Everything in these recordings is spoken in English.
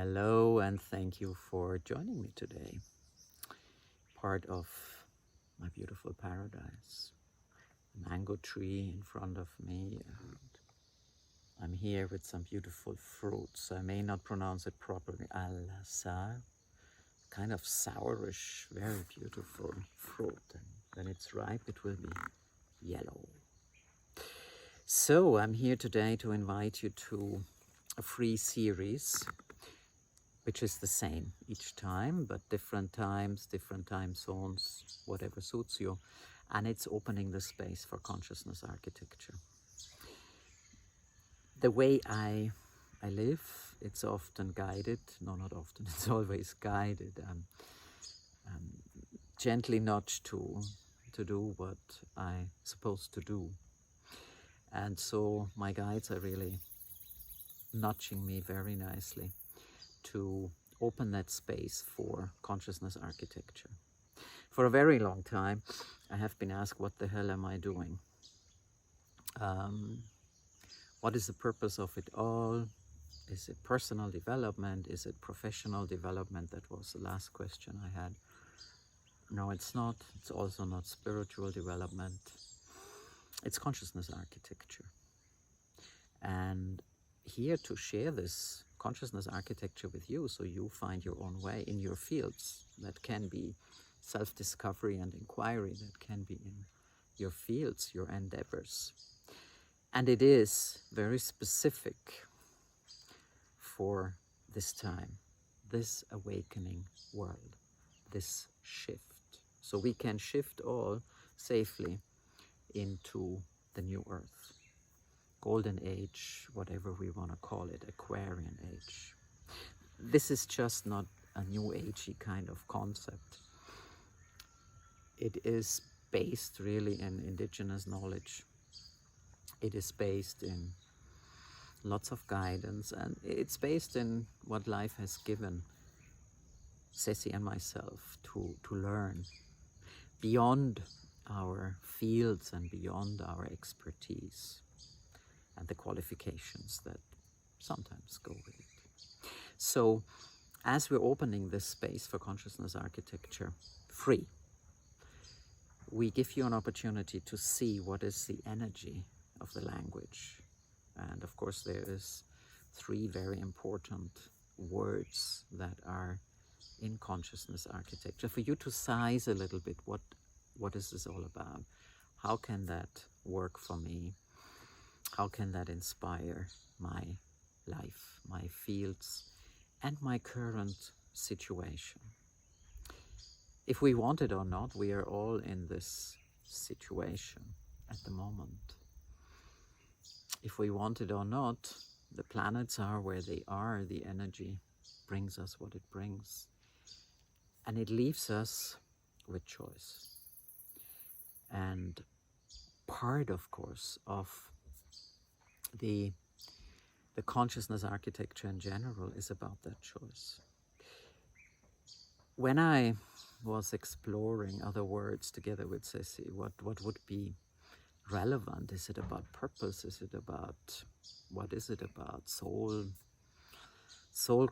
Hello and thank you for joining me today. Part of my beautiful paradise. A mango tree in front of me, and I'm here with some beautiful fruits. I may not pronounce it properly. Al-Sar, kind of sourish, very beautiful fruit. And when it's ripe, it will be yellow. So I'm here today to invite you to a free series, which is the same each time, but different times, different time zones, whatever suits you. And it's opening the space for consciousness architecture. The way I live, it's often guided. No, not often, it's always guided. Gently nudged to do what I'm supposed to do. And so my guides are really nudging me very nicely to open that space for consciousness architecture. For a very long time, I have been asked, what the hell am I doing? What is the purpose of it all? Is it personal development? Is it professional development? That was the last question I had. No, it's not. It's also not spiritual development. It's consciousness architecture. And here to share this consciousness architecture with you, so you find your own way in your fields. That can be self-discovery and inquiry, that can be in your fields, your endeavors. And it is very specific for this time, this awakening world, this shift. So we can shift all safely into the new earth. Golden age, whatever we want to call it, Aquarian age. This is just not a new agey kind of concept. It is based really in indigenous knowledge. It is based in lots of guidance, and it's based in what life has given Ceci and myself to learn beyond our fields and beyond our expertise and the qualifications that sometimes go with it. So as we're opening this space for consciousness architecture free, we give you an opportunity to see what is the energy of the language. And of course there is 3 very important words that are in consciousness architecture. For you to size a little bit, what is this all about? How can that work for me? How can that inspire my life, my fields, and my current situation? If we want it or not, we are all in this situation at the moment. If we want it or not, the planets are where they are, the energy brings us what it brings. And it leaves us with choice. And part, of course, of the consciousness architecture in general is about that choice. When I was exploring other words together with Ceci, what would be relevant? Is it about purpose? Is it about, what is it about? Soul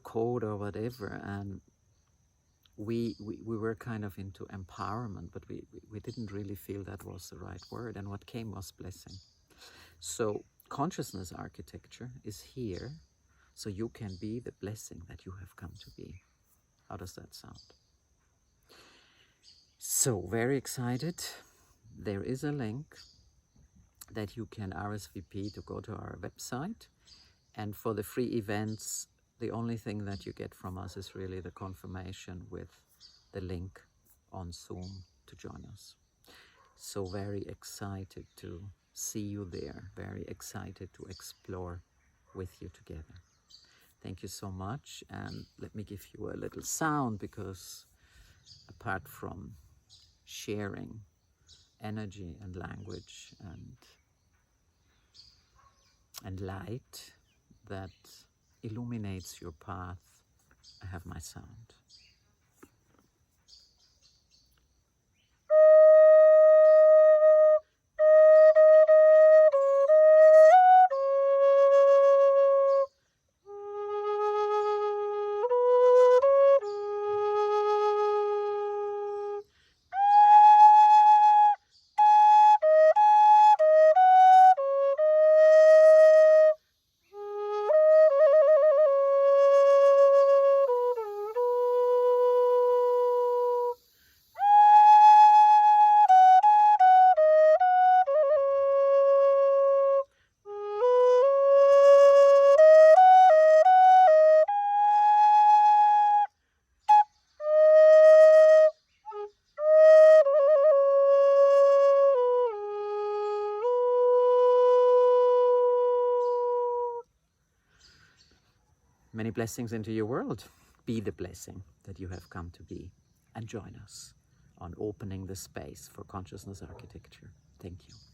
code or whatever? And we were kind of into empowerment, but we didn't really feel that was the right word. And what came was blessing. So consciousness architecture is here so you can be the blessing that you have come to be. How does that sound? So very excited. There is a link that you can RSVP to go to our website. And for the free events, the only thing that you get from us is really the confirmation with the link on Zoom to join us. So very excited to see you there, very excited to explore with you together. Thank you so much, and let me give you a little sound, because apart from sharing energy and language and light that illuminates your path, I have my sound. Many blessings into your world. Be the blessing that you have come to be. And join us on opening the space for consciousness architecture. Thank you.